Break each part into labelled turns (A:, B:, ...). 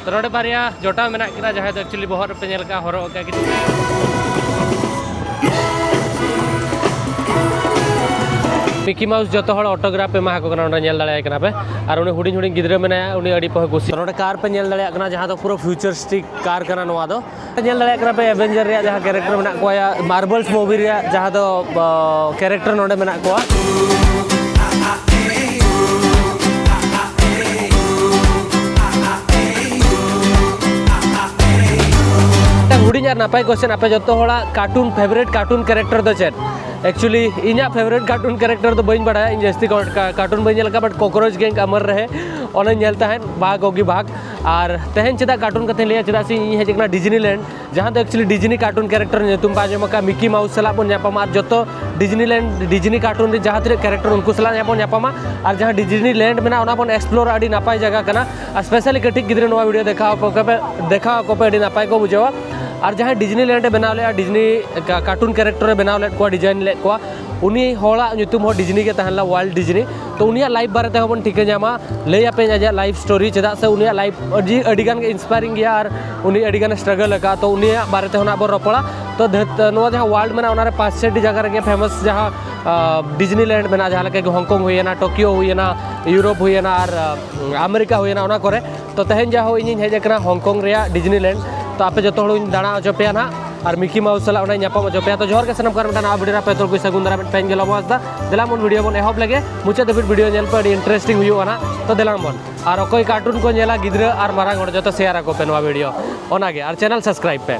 A: तो नोडे बारिया जोटा मेना किना जहां तो एक्चुअली बहुत पे नेल का हरो का कि मिकी माउस जो हर ऑटोग्राफ पे माको कना नेल दाड़े कना पे और उनी हुडिंग हुडिंग गिद्रे मेना उनी अडी पे कुसी नोडे कार पे नेल दाड़े कना जहां तो पूरा फ्यूचरिस्टिक कार कना नोवा दो नेल दाड़े कना पे एवेंजर रे जहां कैरेक्टर मेना को या मार्वल्स मूवी रे जहां तो कैरेक्टर नोडे मेना को हुडिंग और नापाय क्वेश्चन आपे जो हड़ा कार्टून फेवरेट कार्टून कैरेक्टर दो चेट एक्चुअली इना फेवरेट कार्टून कैरेक्टर तो बइन बड़ा इन जस्ती कार्टून बइन लगा बट कॉकरोच गैंग अमर रहे ओने नेलता है भाग होगी भाग और तेहन चेदा कार्टून कथे लिया चेदा से इन हेजना डिज्नीलैंड जहां तो एक्चुअली डिज्नी कार्टून कैरेक्टर नेतुम पाजमका मिकी माउस सला बन न्यापामा और जतो डिज्नीलैंड डिज्नी कार्टून जहां तरे कैरेक्टर उनको सला न्यापामा और जहां डिज्नीलैंड में ना बन एक्सप्लोर अडी नापाय जगह कना स्पेशली कटिक गिद्रे नोवा वीडियो देखा को पे अडी नापाय को बुझावा और जहाँ डिज्नीलैंड बनाव ले डिज्नी कार्टून कैरेक्टर बनाव ले को डिजाइन ले को उनी होड़ा ᱧᱩᱛᱩᱢ हो डिज्नी के तहला वर्ल्ड डिज्नी तो उनिया लाइफ बारे ते बन ठिका जामा ले आपे आजा लाइफ स्टोरी चेदा से उनिया लाइफ अडी गान इंस्पायरिंग गया और उनी अडी गान स्ट्रगल का तो उनिया बारे ते होना बर रपड़ा तो नोवा जहाँ वर्ल्ड में ओनारे 5-6 जगह रे फेमस जहाँ डिज्नीलैंड में जहाँ लेके हांगकांग हुईना टोकियो हुईना यूरोप हुईना और अमेरिका हुईना ओना करे तो तेहन जहाँ इन हेजना हांगकांग रे डिज्नीलैंड तो आपे जो हड़ दाणा अचोपे ना और मिकी माउस सला नापाम अचोपे तो जोहर के सनम कर ना वीडियो पे तो कोई सगुन दारा पेन गेला मस्ता दिलाम वीडियो बन एहब लगे मुचाद धाबी वीडियो नेल पे अडी इंटरेस्टिंग हुआ तो दिलाम बन और अकोय कार्टून को नेला गिद्रा और मारांग हड़ जो शेयर को पे नवा वीडियो ओनागे और चैनल सब्सक्राइब पे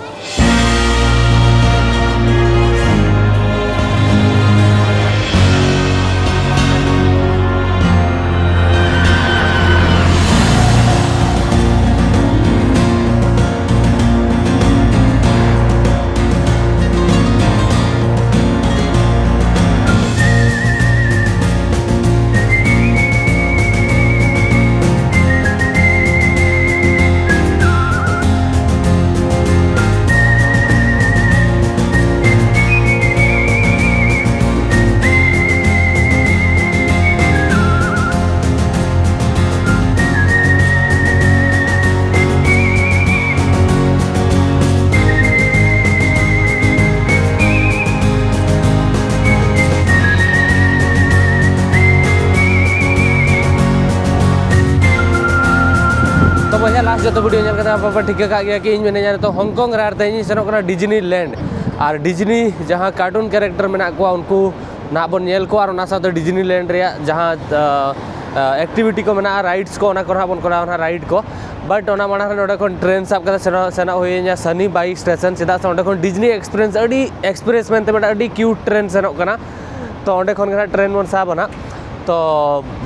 A: तो भैया लास्ट जो वीडियो नेल करता ठीक गया कि इन मेने तो हांगकांग रे इन सेनों डिज्नीलैंड और डिज्नी जहाँ कार्टून कैरेक्टर में उनको ना बन नेल को और साथ डिज्नीलैंड रे जहाँ एक्टिविटी को मेना राइड्स को बन करा राइड को बट माना नोडे ट्रेन साब सेना हुई सनी बाइक स्टेशन चेदा से अंडे डिज्नी एक्सपीरियंस अडी एक्सपीरियंस में अडी क्यूट ट्रेन सेनों तो अंडे ट्रेन बन साबना तो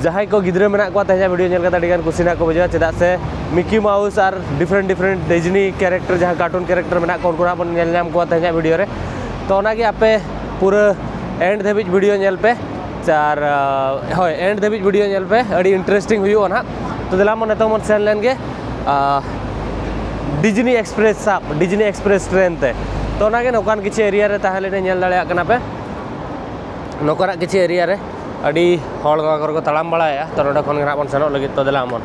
A: जहाँ को गिद्रे में तेज वीडियो नेल करता कुसीना को बुझा चेदा से मिकी माउस और डिफरेंट डिफरेंट डिज्नी कैरेक्टर जहाँ कार्टून कैरेक्टर में उनको बन नेल को तेज वीडियो रे तो आगे पूरा एंड धाबी वीडियो नेल पे और हाँ एंड धाबी वीडियो नेल पे अड़ी इंटरेस्टिंग हुआ ना तो दिला मन तो मन सेन लेन गे डिज्नी एक्सप्रेस ट्रेन ते तो नौकान किसी एरिया रे ताहले नेल दाड़े कना पे नौकाना किसी एरिया रे अड़ी हड़ को तड़ाम बड़ाया तो नोडे खन बन सेनों लगे तो दिला मन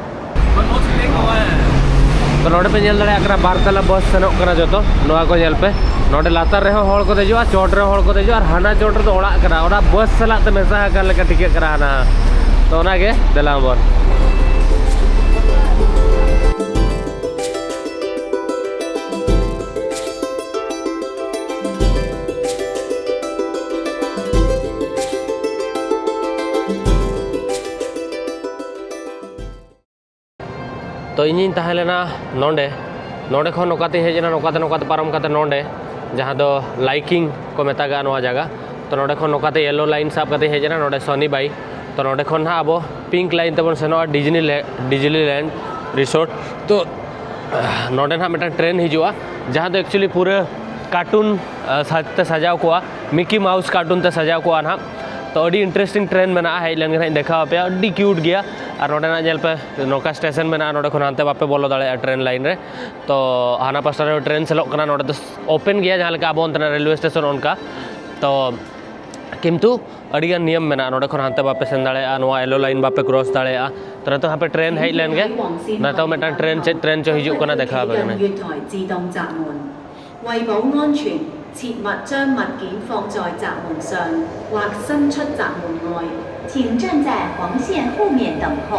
A: तो नोडे पे नेल दाड़े बारतला बस सेनों जो नोआ को नेल पे नोडे लातार रे हड़ को देजुआ चोट रे हड़ को देजुआ और हाना चोट रे तो ओड़ा करा ओड़ा बस सलाते मेसा कर लेका टिके करा ना तो ओनागे दिला मन तो इन तहलेना नोडे नोडे खन नौकाते हेजना नौकाते पारम काते नोडे जहाँ दो लाइकिंग को मेतागा नोआ जगह तो नोडे खन नौकाते येलो लाइन साब काते हेजना नोडे सनी बाई तो नोडे खन ना अब पिंक लाइन तबन सेनो डिज्नीलैंड रिसोर्ट तो नोडे ना मेटा ट्रेन हिजुआ जहाँ तो एक्चुअली पूरे कार्टून ते सजाव को मिकी माउस कार्टून ते सजाव को ना तो अड़ी इंटरेस्टिंग ट्रेन में हेज लेन देखा पे अड़ी क्यूट गया और नोडे नेल पे नौका स्टेशन में नोडे खन हानते बापे बोलो दाड़े ट्रेन लाइन रे तो हाना पास्टा ट्रेन सेलोग कना नोडे तो ओपन गया जहाँ लेका अब रेलवे स्टेशन उनका तो किंतु अड़ीगान नियम मेना नोडे खन हानते बापे सेन दाड़ेया नोआ येलो लाइन बापे क्रॉस दाड़ेया तो नतो हापे ट्रेन हेज लेन गे नतो मेटा ट्रेन चो हिजुग कना देखा बेगने
B: 為保安全，切勿將物件放在閘門上或伸出閘門外。請站在黃線後面等候。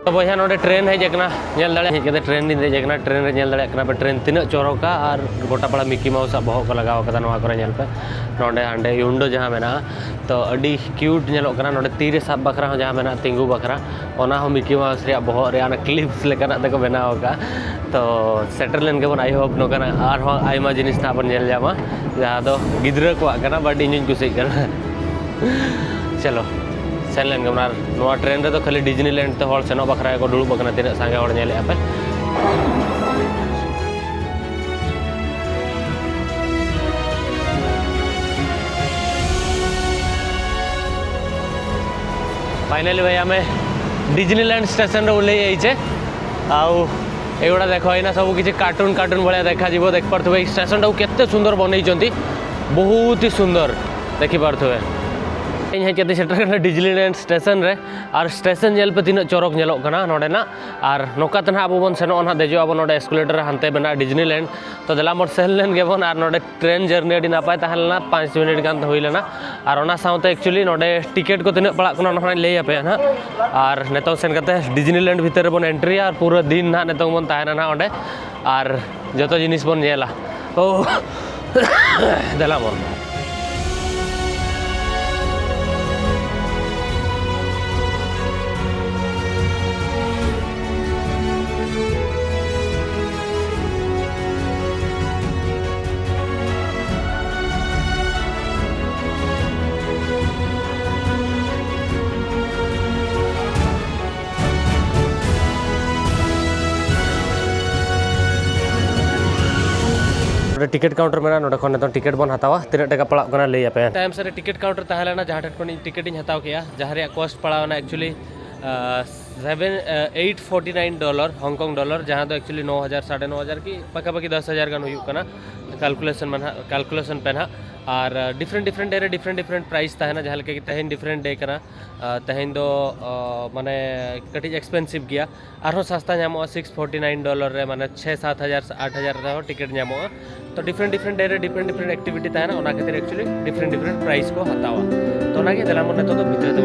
B: तो बया नोडे ट्रेन हेजना नेल दाड़े हेजते ट्रेन दी हेजना ट्रेन रे नेल दाड़े कना पे ट्रेन तिना चोरोका और गोटा पड़ा मिकी माउस बहक को लगाव कदा नोआ करे नेल पे नोडे हांडे युंडो जहां मेना तो अडी क्यूट नेलो कना नोडे तीरे साब बखरा हो जहां मेना तिंगू बखरा ओना हो मिकी माउस रे बहक रे आना क्लिप्स लेकना तको बनाव का तो सेटर लेन के बन आई होप नो कना आर हो आइमा जिनिस ना बन नेल जामा जहां दो गिद्रा को कना बड इनिन कुसी कना चलो सेन लेन गमनार नोआ ट्रेन रे तो खाली डिज्नीलैंड ते हॉल सेनो बखरा को दुड़ुब बकना तिना सांगे हॉल नेले आपे फाइनली भाई आमे डिज्नीलैंड स्टेशन रे उले आइचे आउ एगुड़ा देख एना सब किसी कार्टून कार्टून भाया देखा जीव देख पारे स्टेशन टाक केते सुंदर बनई बहुत ही सुंदर देखी पारे हेजते सेटर डिज्नीलैंड स्टेशन रे और स्टेशन जेल पे तीन चौरक नेलोकना नोडेना और नौकाते ना अब बन सेनो ना देजो नोडे एस्कुलेटर हानते बना डिज्नीलैंड तो देला मोर सेन लेन गेबन और नोडे ट्रेन जर्नी अड़ी नापाय तहलना 5 मिनट गान हुई लेना और ओना साउते एक्चुअली नोडे टिकट को तीन पड़ा कोना ना लई आपे ना और नेतो सेन कते डिज्नीलैंड भीतर बन एंट्री और पूरा दिन ना नेतो बन ताहेना ना ओंडे और जतो जिनिस बन नेला ओ देला मोर टिकट काउंटर में नोडे खन टिकट बन हतावा तीन टाका पड़ा लई पे टाइम से टिकट काउंटर तहलेना जहाँ ठेन खन टिकट हताव किया जहाँ रे कॉस्ट पड़ा एक्चुअली $849 हांगकांग डॉलर जहाँ तो एक्चुअली 9,000 9,500 की पकापकी 10,000 गान हुआ कैलकुलेशन पे ना और डिफरेंट डे रे डिफरेंट प्राइस तहना जहाँ कि तहन डिफरेंट डे कना तहन दो माने कटिज एक्सपेंसिव गया और सस्ता नामो $649 रे माने 6-7,000 8,000 टिकट नामो तो डिफरेंट डे रे डिफरेंट एक्टिविटी तहना ओना खातिर एक्चुअली डिफरेंट प्राइस को हतावा तो ना के देला मन तो भितर तो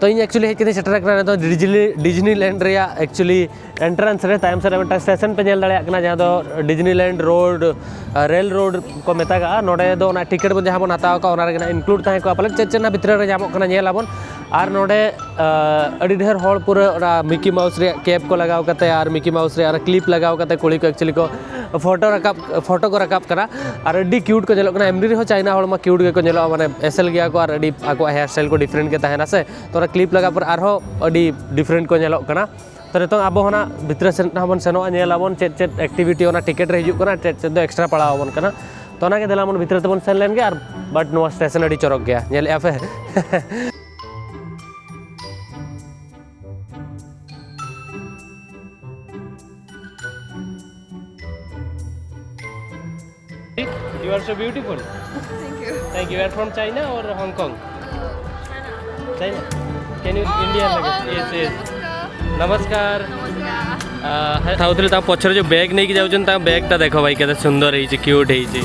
B: तो इन एक्चुअली हेजते सेटर तो डिज्नीलैंड रे एक्चुअली एंट्रेंस रे तायम से स्टेशन पे दाड़ा जहाँ तो डिज्नीलैंड रोड रेल रोड को मेता नोडे दो टिकट बन जहाँ बन हताव इनक्लूड तहें को पाले चेना भितर रे जामोकना नेलाबन और नोडे अड़ी ढेर हॉल पूरा मिकी माउस रे कैप को लगाव करते और मिकी माउस रे क्लिप लगाव करते कुड़ी को एक्चुअली को फोटो को रकाब करा और अड़ी क्यूट को चलो एमरी हो चाइना हॉल में क्यूट के चलो माने एसल गया को और अड़ी आको हेयर स्टाइल को डिफरेंट के तहना से तो क्लिप लगा पर आरो अड़ी डिफरेंट को चलो कना तो नित अब होना भितर से बन सेनो नेलाबन चेद एक्टिविटी होना टिकट रे हिजू कना चेद दो एक्स्ट्रा पड़ावन कना तो ना के देलामन भितर तबन सेन लेन गे और बट नो स्टेशन अड़ी चरक गया नेल पे You are so beautiful.
C: Thank you.
A: Thank you. You are from China or Hong Kong? China. Can you Indian language? Yes, yes. नमस्कार थाउथले ता पछरे जो बैग नहीं कि जाउछन ता बैग ता देखो भाई केते सुंदर हेछि क्यूट हेछि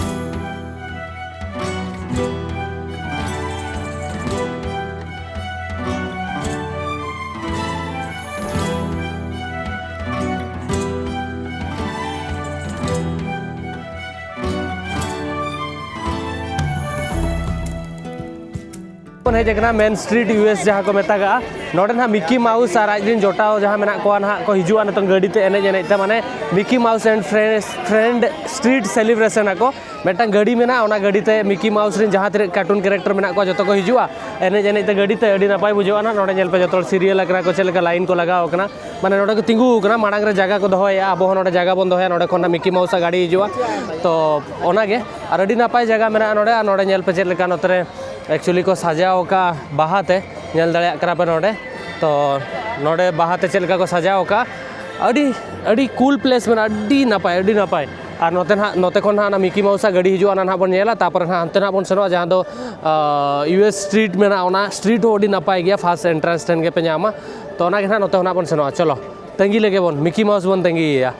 B: हेजना मेन स्ट्रीट यूएस जहाँ को मेतागा नोडे ना मिकी माउस और आजन जोटाओ जहाँ मेना को ना को हिजुआ न तो गाड़ी ते एने जने माने Mickey mouse and friend street celebration को मेटा गाड़ी मेना ओना गाड़ी ते मिकी माउस रिन जहाँ तेरे कार्टून कैरेक्टर मेना को जो को हिजुआ एने जने ते गाड़ी ते अड़ी नपाय बुझुआ ना नोडे नेल पे जो सीरियल अकरा को चलेका लाइन को लगाओ कना माने नोडे को तिंगु कना मांग रे जगह को दोहया अब नोडे जगह बन दोहया नोडे कोना मिकी माउस गाड़ी हिजुआ तो ओनागे और अड़ी नपाय जगह मेना नोडे नोडे नेल पे चलेका नोतरे एक्चुअली को सजाओ का बाहाते नेल दड़े करा पे नोडे तो नोडे बाहाते चलेका को सजाओ का अड़ी अड़ी कूल प्लेस में अड़ी नपाय और नोते खन ना मिकी माउसा गाड़ी हिजुआ ना बन नेला तापर हानते ना बन सेनोआ जहाँ दो यूएस स्ट्रीट में ना स्ट्रीट हो अड़ी नपाय गया फास्ट एंट्रेंस ठेन के पे नामा तो ओना के ना नोते होना बन सेनोआ चलो तंगी लेके बन मिकी माउस बन तंगी या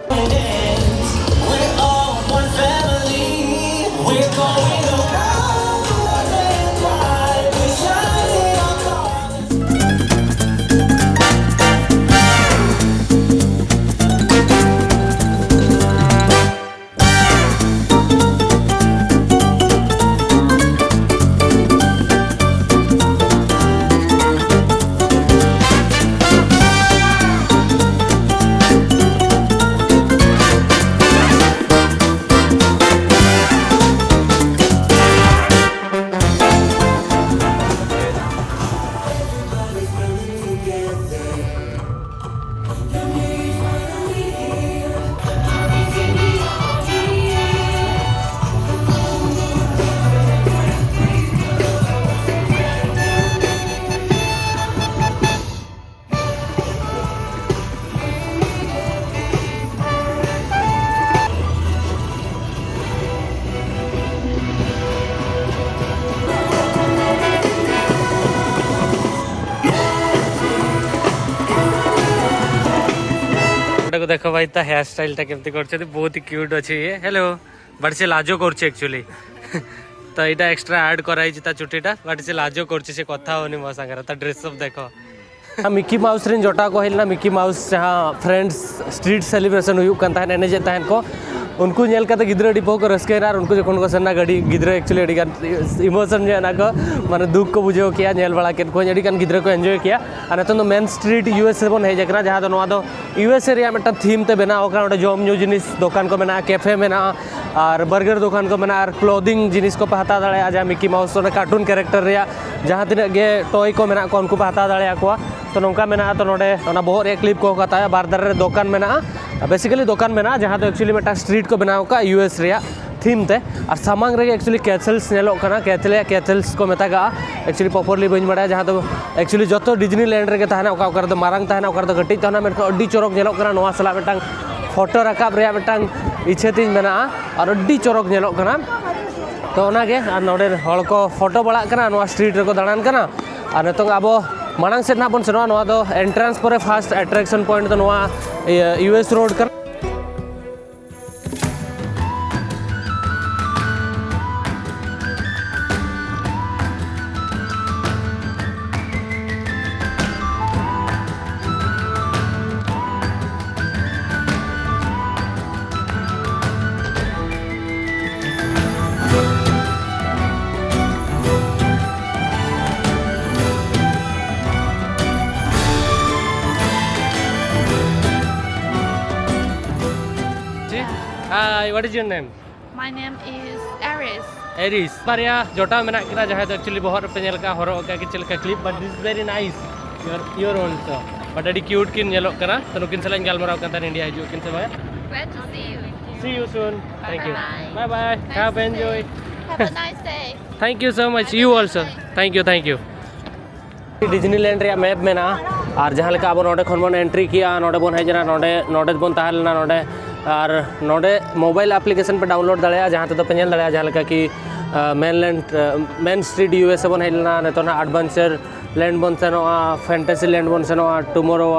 B: देखो भाई ता हेयर स्टाइल टा केमती करछे बहुत ही क्यूट अछि ये हेलो बट से लाजो करछे एक्चुअली तो एटा एक्स्ट्रा ऐड कराई ता चुटीटा बट से लाजो करछे से कथा होनी मो संगे ता ड्रेस सब देखो मिकी माउस रिन जोटा को हिलना मिकी माउस जहाँ फ्रेंड्स स्ट्रीट सेलिब्रेशन हुई कान ताहन एने जे ताहन को उनको नेल का गिद्रा अड़ी बहुत रस्के और उनको जो को सेना गाड़ी गिद्रा एक्चुअली अड़ी इमोशन जो ना को माने दुख को बुझे किया नेल बड़ा के को अड़ी गिद्रा को एंजॉय किया और नतन मेन स्ट्रीट यूएस बन हेज करा जहाँ दो यूएस रे मेटा थीम ते बनाओ करा जम न्यू जिनिस दुकान को मेना कैफे मेना और बर्गर दुकान को मेना और क्लोथिंग जिनिस को पे हता दाड़ा जहाँ मिकी माउस कार्टून कैरेक्टर रे जहाँ तीन गे टॉय को मेना को उनको पे हता दाड़ा तो नौका मेना तो नोडे बहुत एक क्लिप को हताया बार दारे दुकान मेना बेसिकली दुकान मेना जहाँ तो एक्चुअली मेटा स्ट्रीट को बनाओ का यूएस रे थीम ते और सामांग रे एक्चुअली कैथल्स नेलोक कना कैथल्स को मेतागा एक्चुअली प्रॉपर्ली बन बड़ा जहाँ तो एक्चुअली जो डिज्नीलैंड रे ताहना ओका ओकर मारंग ताहना ओकर गट्टी ताहना मेन अड्डी चोरक नेलोक कना नोआ सला मेटांग फोटो रकाब रे मेटांग इच्छे तीन मेना और अड्डी चोरक नेलोक कना तो ओनागे और नोडे हड़ को फोटो बड़ा कना नोआ स्ट्रीट रे को दाड़ान कना और नितोंग आबो मांग से ना बन सेनोआ नोआ दो एंट्रेंस पर फास्ट अट्रैक्शन पॉइंट तो नोआ यूएस रोड कर Hi, what is your name?
C: My name is Aris.
B: Aries. Maria, जोटा मेना किना जहाँ तो एक्चुअली बहुत पेनल का हरो का किचल का clip but this very nice your also but अडी क्यूट किन येलो कना तो नुकिन सलाइन गालमराव कंता इंडिया हिजु किन से भाई
C: Glad to see you.
B: see you soon thank you
C: Bye-bye.
B: bye
C: Nice
B: have
C: day.
B: enjoy
C: Have a nice day.
B: thank you so much you also thank you Disneyland रे map में ना और जहाँ लेका अब नोडे खन बन एंट्री किया नोडे बन हेजना नोडे नोडे बन ताहलना नोडे और नोडे मोबाइल एप्लीकेशन पे डाउनलोड दाड़ा जहाँ तो पे नेल दाड़ा जहाँ लेका कि मेन स्ट्रीट यूएस बन हेलना ने तो ना एडवेंचर लैंड बन सेनोआ फैंटेसी लैंड बन सेनोआ टुमारो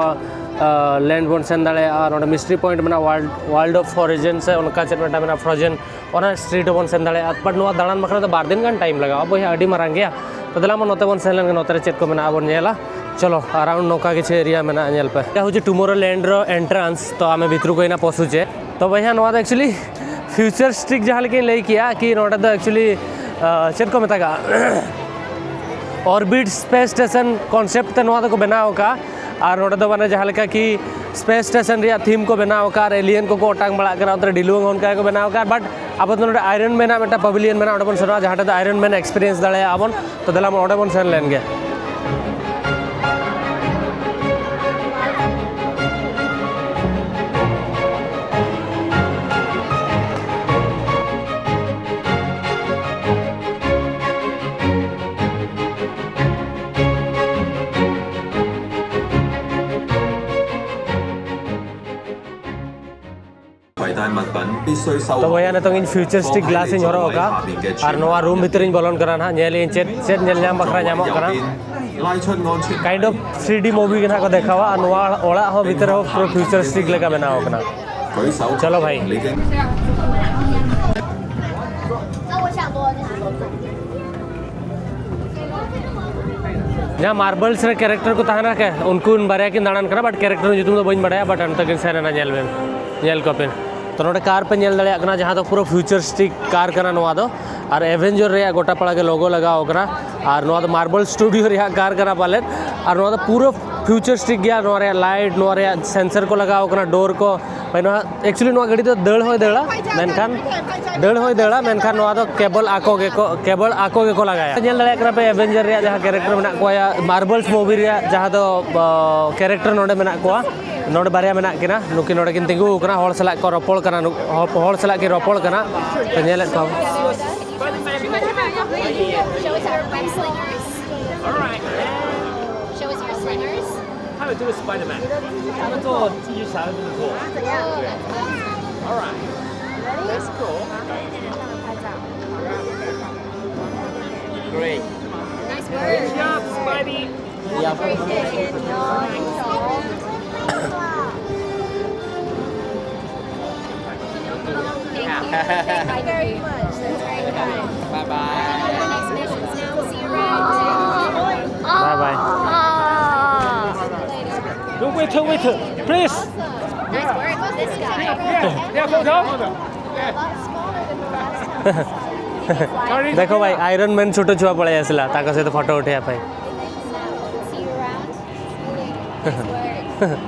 B: लैंड बन सेन दाड़ा और मिस्ट्री पॉइंट में वर्ल्ड ऑफ ओरिजिन से उनका चेट मेटा में फ्रोजन और स्ट्रीट बन सेन दाड़ा बट नो दाड़ान बखरा तो 12 दिन गान टाइम लगा अब अड़ी मारांग गया तो दला नोते बन सेन लेन नोते चेट को मेना बन नेला चलो अराउंड नौका किसी एरिया में नेल पे क्या हूँ टुमारो लैंड रो एंट्रांस तो आम भितर को पशुचे तो भैया नोआ एक्चुअली फ्यूचर स्ट्रिक जहाँ लेकिन लई किया कि नोडे तो एक्चुअली चेट को मेतागा ऑर्बिट स्पेस स्टेशन कॉन्सेप्ट ते नोआ दो को बनाव का और नोडे दो माने जहाँ लेका कि स्पेस स्टेशन रिया थीम को बनाव का एलियन को ओटांग बड़ा करा उतर डिलुंग होनका को बनाव का बट अब तो नोडे आयरन मैन मेटा पवेलियन मेना ओडे बन सनवा जहाँ दो आयरन मैन एक्सपीरियंस दाड़े आबन तो दला ओडे बन सेन लेन गे तो भैया ने तो इन फ्यूचरिस्टिक ग्लास इन हरो का और नोआ रूम भीतर इन बोलन करा ना नेल इन चेट नेल नाम बखरा नामो करा काइंड ऑफ 3D मूवी ना को देखावा और नोआ ओड़ा हो भीतर हो पूरा फ्यूचरिस्टिक लेका बनाओ कना चलो भाई जहाँ मार्बल्स रे कैरेक्टर को तहना के उनको बारे की दाड़ान करा बट कैरेक्टर जुतुम तो बइन बड़ाया बट अंत तक सेना नेल में नेल को पेन तो नोडे कार पे नेल दाड़े कना जहाँ तो पूरा फ्यूचरिस्टिक कार कना नोआ दो और एवेंजर रे गोटा पड़ा के लोगो लगाओ कना और नोआ तो मार्बल स्टूडियो रे कार कना पाले और नोआ तो पूरा फ्यूचरिस्टिक गया नोआ रे लाइट नोआ रे सेंसर को लगाओ कना डोर को भाई नोआ एक्चुअली नोआ गाड़ी तो दड़ होय दड़ा मेनखान नोआ तो केबल आको के को लगाया नेल दाड़े कना पे एवेंजर रे जहाँ कैरेक्टर मेना को मार्बल्स मूवी रे जहाँ तो कैरेक्टर नोडे मेना को नोडे बारिया मेना किना नुकी नोडे किन तिंगु कना होड़ सला को रोपड़ कना होड़ सला के रोपड़ कना तो नेल को
D: Show us our web slingers.
A: All right.
D: Show us your slingers.
A: 他们就是 Spider-Man，他们做寄居侠的这么做。All right. That's cool. Great.
D: Nice work.
A: Good job, Spidey.
D: Thank you very much. That's very kind.
A: Bye bye.
D: The next missions now. See you around.
B: Bye bye
A: No, wait, please.
D: Nice work with this guy.
A: Yeah, photo.
D: A lot smaller than the last time.
B: देखो भाई iron man छोटो छुआ पड़े आसला ताको सहित photo उठेया भाई
D: See you around. Nice work.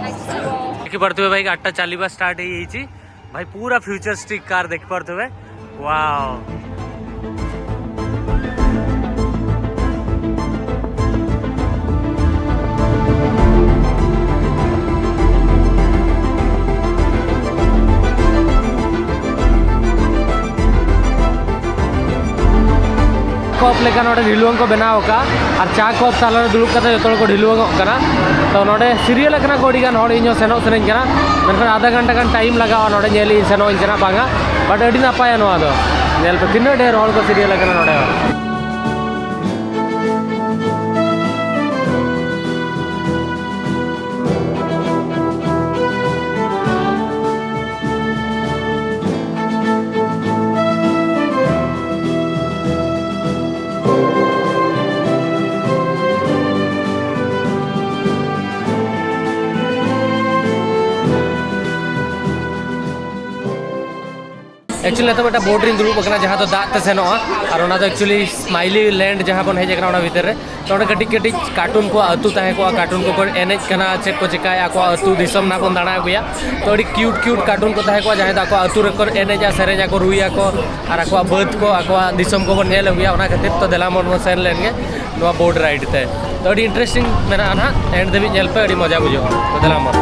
D: Nice to see you all.
B: देखि पड़थबे भाई 8:40 स्टार्ट हे छी भाई पूरा फ्यूचरिस्टिक कार देख पड़थबे वाओ कप लेका नोडे ढिलुवंग को बनाव का और चा कप ताला दुलुक कते जतो को ढिलुवंग कना तो नोडे सीरियल कना कोडी गान होड़ इño सेनो सेन कना मेनखान आधा घंटा गान टाइम लगावा नोडे नेली सेनो कना बांगा बट अडी नापाय नोआ दो नेल पे तिन्ना ढेर होड़ को सीरियल कना नोडे एक्चुअली तो बेटा बोट रिन दुरुब कना जहाँ तो दाते सेनो और ओना तो एक्चुअली स्माइली लैंड जहाँ बन हेज कना भीतर रे तो कटिक कटिक कार्टून को अतु ताहे को कार्टून को एनेज कना चेक को चिकाया को अतु दिसम ना बन दाणा गया तो अड़ी क्यूट कार्टून को ताहे को जहाँ दाको अतु रे को एनेजा सेरेजा को रुइया को और आको बद को आको दिसम को बन नेल गया ओना खातिर तो देला मन सेन लेन गे नोआ बोट राइड ते तो अड़ी इंटरेस्टिंग मेना ना एंड देबी नेल पे अड़ी मजा बुझो तो देला मन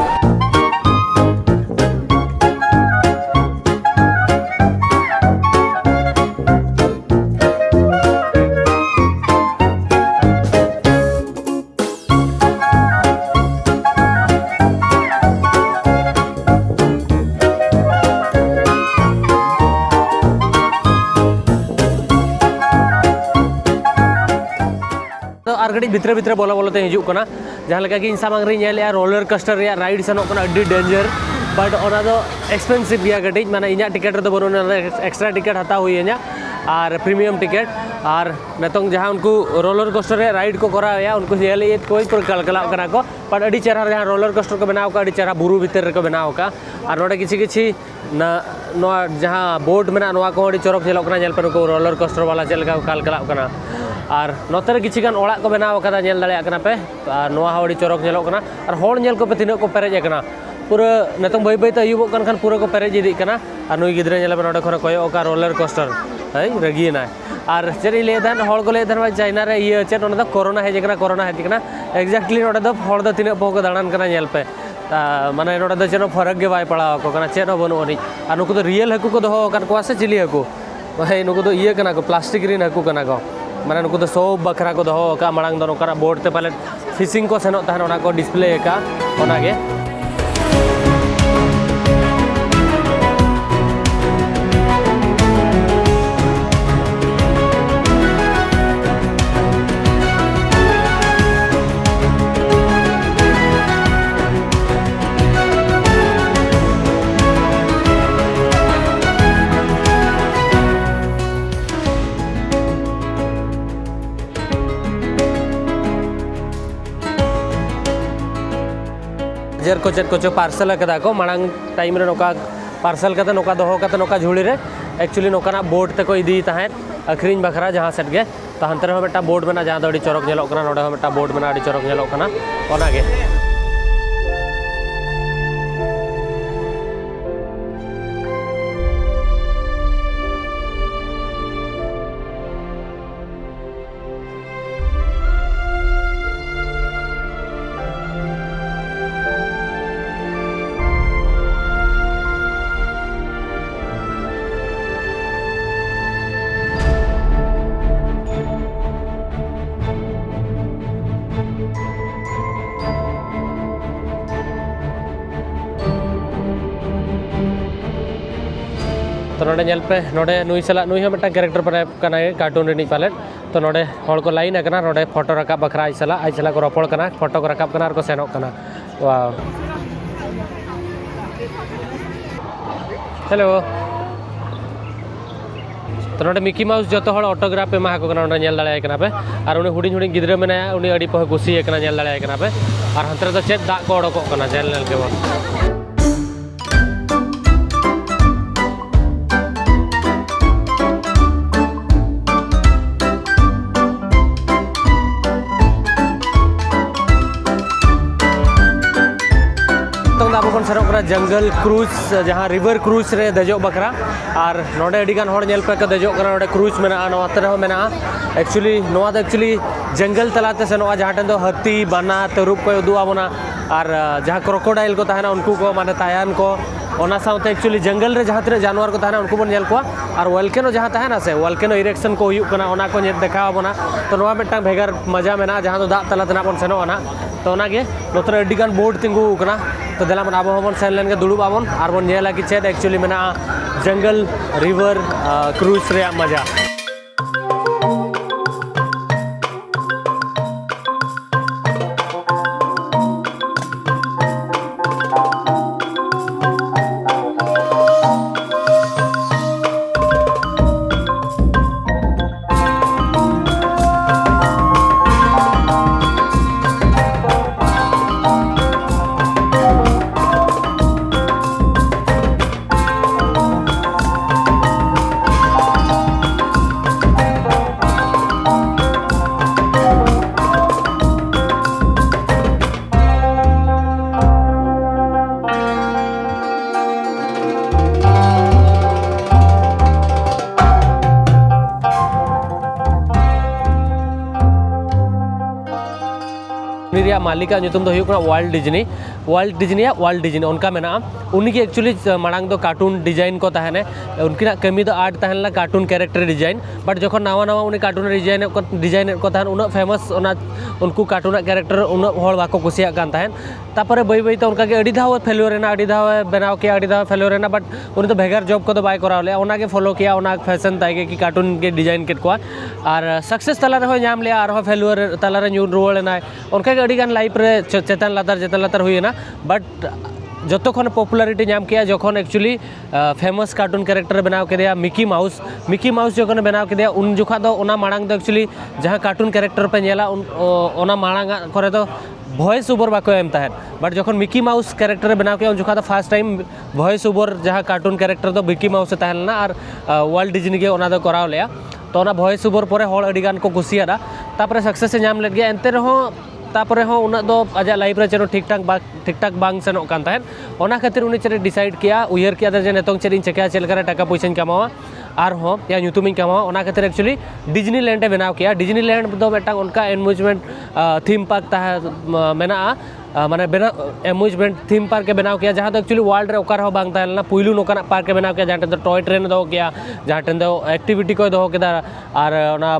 B: और गड़ी भितर भितर बोलते हजना जहाँ लेका कि इन सामांग रे नेले रोलर कस्टर रे राइड सनोक कना अड्डी डेंजर बट ओना दो एक्सपेंसिव गया गड़ी माने इना टिकट रे बनो एक्स्ट्रा टिकट हता हुई है और प्रीमियम टिकट और नतोंग जहाँ उनको रोलर कोस्टर रे राइड को कराया उनको नेले कोई पर कलकला कना को बट अड्डी चेहरा जहाँ रोलर कोस्टर को बनाव का अड्डी चेहरा बुरु भितर को बनाव का और नोडे किछि ना नोआ जहाँ बोट मेना नोआ को अड्डी चरक चलक कना नेल पर को रोलर कोस्टर वाला चलका कलकला कना और नोते किसी गान ओड़ा को बनाव कदा नेल दाड़े कना पे और नोआ हड़ी चरक नेलोग कना और होड़ नेल को पे तिना को पेरेज कना पूरा नितों बै बै ते अयुबोग कन खान पूरा को पेरेज इदी कना और नुई गिद्रे नेल पे नोडे खन कोयो का रोलर कोस्टर है रगीना और चेरी लेदान होड़ को लेदान चाइना रे ये चेट ओना द कोरोना हेज कना एक्जेक्टली नोडे द होड़ द तिना पो को दाड़ान कना नेल पे माने नोडे द चेनो फरक गे बाय पड़ाव को कना चेट बनु अनि और नुकु द रियल हकु को दो कन को से चिली हकु भाई नुकु द ये कना को प्लास्टिक रिन हकु कना को माने नुकु द सब बखरा को दो का मांग दो नोकरा बोर्ड ते पाले फिशिंग को सेनो तहन ओना को डिस्प्ले का ओना गे जेर को चेट को पार्सल कदा को मांग टाइम रे नोका पार्सल कते नोका दोहो कते नोका झुड़ी रे एक्चुअली नोकाना बोर्ड ते को इदी ताहें अखरिन बखरा जहां सेट गे तो हंतर हो बेटा बोर्ड बना जहां दो चरक नेलोक कना नोडे हो बेटा बोर्ड बना अडी चरक नेलोक कना ओना गे तो नोडे नेल पे नोडे नुई सला नुई हो बेटा कैरेक्टर पर कना कार्टून रे पालेट तो नोडे होड़ को लाइन कना नोडे फोटो रकाब बखरा आई सला को रपड़ कना फोटो को रकाब कना और को सेनोक कना वाओ हेलो तो नोडे मिकी माउस जो होड़ ऑटोग्राफ पे मा को कना नोडे नेल दाड़े कना पे और उनी हुडिन हुडिन गिद्रे मेना उनी अडी पे खुशी कना नेल दाड़े कना पे और हंतर तो चेक दाग को ओडको कना जेल नेल के बो सेरोकरा जंगल क्रूज जहाँ रिवर क्रूज रे दजो बकरा और नोडे अडिगान होड़ नेल पे दजो कना नोडे क्रूज मेना नोआ तरह मेना एक्चुअली नोआ द एक्चुअली जंगल तलाते सेनोआ जहाँ टन दो हाथी बाना तरुप को उदु आबोना और जहाँ क्रोकोडाइल को तहना उनको को माने तायान को ओना साउते एक्चुअली जंगल रे जहाँ तरे जानवर को तहना उनको बन नेल को और वोल्केनो जहाँ तहना से वोल्केनो इरेक्शन को हुयुग कना ओना को नेल देखा आबोना तो नोआ मिटटांग भेगार मजा मेना जहाँ दो दाग तलाते ना बन सेनोआ तो ओनागे नोतरे अडिगान बोर्ड तिंगु कना तो दिला मन आबो हमन सेन लेन के दुड़ुब आबोन और बन नेला कि चेत एक्चुअली मेना जंगल रिवर क्रूज रे मजा मालिका वर्ल्ड डिज्नी उनका मेना उनकी एक्चुअली मांग दो कार्टून डिजाइन को तहने उनकी कमी दो आर्ट तहन कार्टून कैरेक्टर डिजाइन बट जो नावा नावा उन्हें कार्टून डिजाइन को तहन उन फेमस उनको कार्टून कैरेक्टर उन हर बाको कुसिया कान तहन तापर बै बै तो उनका अड़ी धाव फेलुअरना अड़ी धाव बनाव किया अड़ी धाव फेलुअरना बट उन तो भेगार जॉब को तो बाय कराव ले उना के फॉलो किया उना फैशन ताइगे कि कार्टून के डिजाइन केट को और सक्सेस तला रे नाम लिया और फेलुअर तला रे न्यू रुआलना उनका के अड़ी गान लाइफ रे चेतन लातार हुईना बट जो खन पॉपुलरिटी नाम किया Jokhan actually famous cartoon character बनाव के मिकी माउस जो बनाव के उन जुखा दो उना मांग दो एक्चुअली जहाँ कार्टून कैरेक्टर पे नेला उना मांग करे तो वॉइस ओवर बाको एम तहन बट जो मिकी माउस कैरेक्टर बनाव के उन जुखा दो फर्स्ट टाइम वॉइस ओवर जहाँ कार्टून कैरेक्टर दो मिकी माउस तहन और वर्ल्ड डिज्नी के उना दो कराव लिया तो ना वॉइस ओवर पर हर अडिगान को कुसियादा तापर सक्सेस नाम लेत गया एनते रहो तापर हो उना दो आजा लाइफ रे चेनो ठीक ठाक बांग सेनोक कान ताहेन ओना खातिर उनी चेरे डिसाइड किया उयर किया जे नेतों चेरिन चेका चेलकारे टाका पैसा कमावा आर हो या ᱧᱩᱛᱩᱢᱤᱧ कमावा ओना खातिर एक्चुअली डिज्नीलैंड ए बनाव किया डिज्नीलैंड दो मेटांग उनका एम्यूजमेंट थीम पार्क ता मेना माने बना एम्यूजमेंट थीम पार्क के बनाव किया जहाँ तो एक्चुअली वर्ल्ड रे ओकार हो बांग ताहेलना पुइलु नोकाना पार्क के बनाव किया जहाँ तो टॉय ट्रेन दो किया जहाँ तो एक्टिविटी को दो केदा आर ओना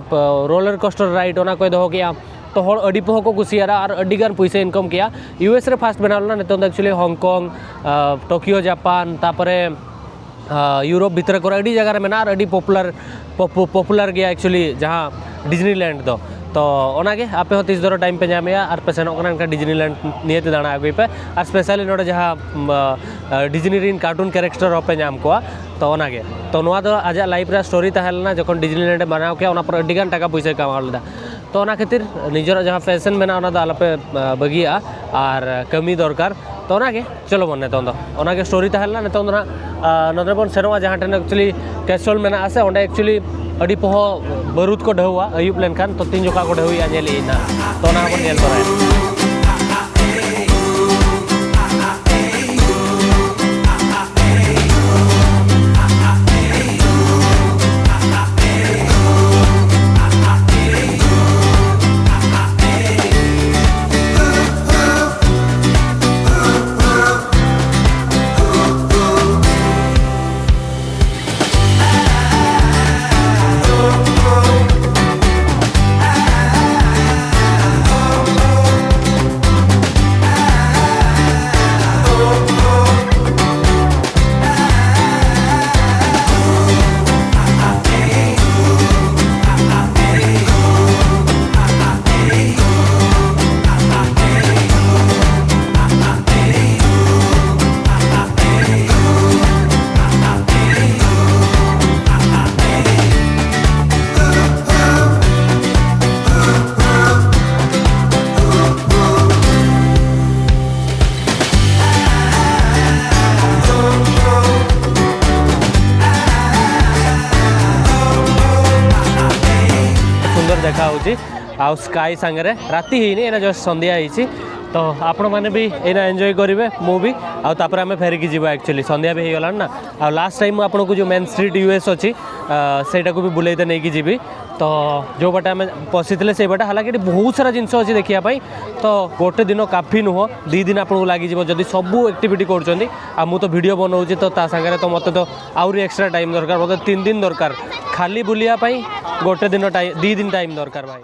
B: रोलर कोस्टर राइड ओना को दो किया तो हर अड़ी पह को कुसियारा और अडिगान पैसा इनकम किया यूएस रे फास्ट बनावलना नितों एक्चुअली हांगकांग टोकियो जापान तापरे यूरोप भीतर को अड़ी जगह में और अड़ी पॉपुलर गया एक्चुअली जहाँ डिज्नीलैंड दो तो ओनागे आपे हो 30 दर टाइम पे जामे और पे सेनोक कना डिज्नीलैंड नियत दाना आगुई पे और स्पेशली नोडे जहाँ डिज्नी रिन कार्टून कैरेक्टर होपे नाम को तो ओनागे तो नोआ दो आजा लाइफ रे स्टोरी तहलना जखन डिज्नीलैंड बनाव के ओना पर अडिगान टाका पैसा कमाव लेदा तो ओना खातिर निजर जहाँ फैशन मेना ओना दो आलपे बगिया और कमी दरकार तो ओनागे चलो बन नेतों दो ओनागे स्टोरी तहलना नेतों दो ना नोदरे बन सेनोआ जहाँ ठेन एक्चुअली कैसोल मेना आसे ओंडे एक्चुअली अड़ी पह बारूद को ढहुआ अयुब लेनखान तो तीन जोका को ढहुआ नेलीना तो ओना बन नेल तोराय देखा हो स्काई सांगे राति ही जस्ट संध्या ही तो आपण मैंने भी एना एंजॉय करेंगे मु भी आपर आम फेरिकी जीवा एक्चुअली संध्या भी हो गलाना आ लास्ट टाइम आपको जो मेन स्ट्रीट यूएस अच्छी सेटा को भी बुलेते नहीं जीवी तो जो बाटे आम पशि से बाटे हालांकि बहुत सारा जिनस अच्छी देखापी तो गोटे दिन काफी नुह 2 दिन आपको लगे जदि सबू एक्टिविटी कर तो वीडियो बनाऊँगी तो सागर तो मत तो आउरी एक्स्ट्रा टाइम दरकार मतलब 3 दिन दरकार खाली बुलियापाई गोटे दिन टाइम 2 दिन टाइम दरकार भाई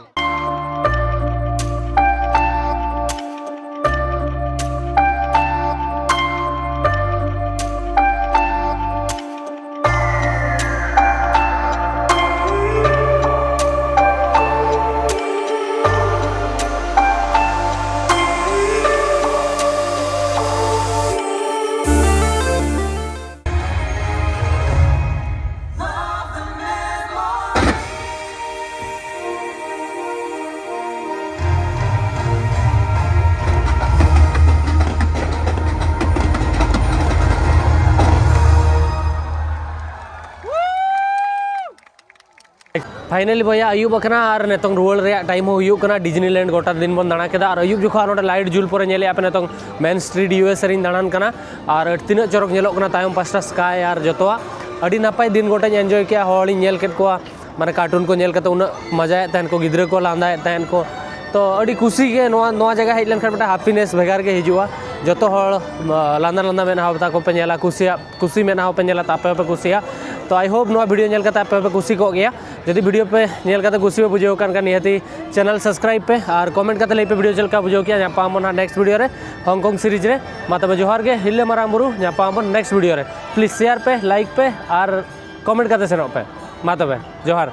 B: फाइनली भैया अयुब और नितों रुआल टाइम होना डिज्नीलैंड गोटा दिन बन दाणा केदा और अयुब जोखा नोडे लाइट जुल पर नेले आप नितों मेन स्ट्रीट यूएस रिन दाणान कना और तीना चरक नेलोग कना तायम पास्टा स्काई और जतवा अड़ी नापाय दिन गोटा एंजॉय किया हॉली नेल केद को माने कार्टून को नेल कते उन मजा तहन को गिद्रा को लांदा तहन को तो अड़ी खुशी के नोआ जगह हेज लेन बटा हैप्पीनेस भेगार के हिजुआ जो हर लांदा लांदा मेना हो ताको पे नेला खुशी मेना हो पे नेला तापे पे खुशिया तो आई होप नोआ वीडियो नेल कते पे खुशी को गया जदि वीडियो पे नेल कते खुशी पे बुझे कान का निहती चैनल सब्सक्राइब पे और कमेंट कते लई पे वीडियो चलका बुझो किया पामना नेक्स्ट वीडियो रे हांगकांग सीरीज रे मातबे जोहार गे हिल्ले मारांग बुरु पामन नेक्स्ट वीडियो रे प्लीज शेयर पे लाइक पे और कमेंट कते सेनो पे मातबे जोहार।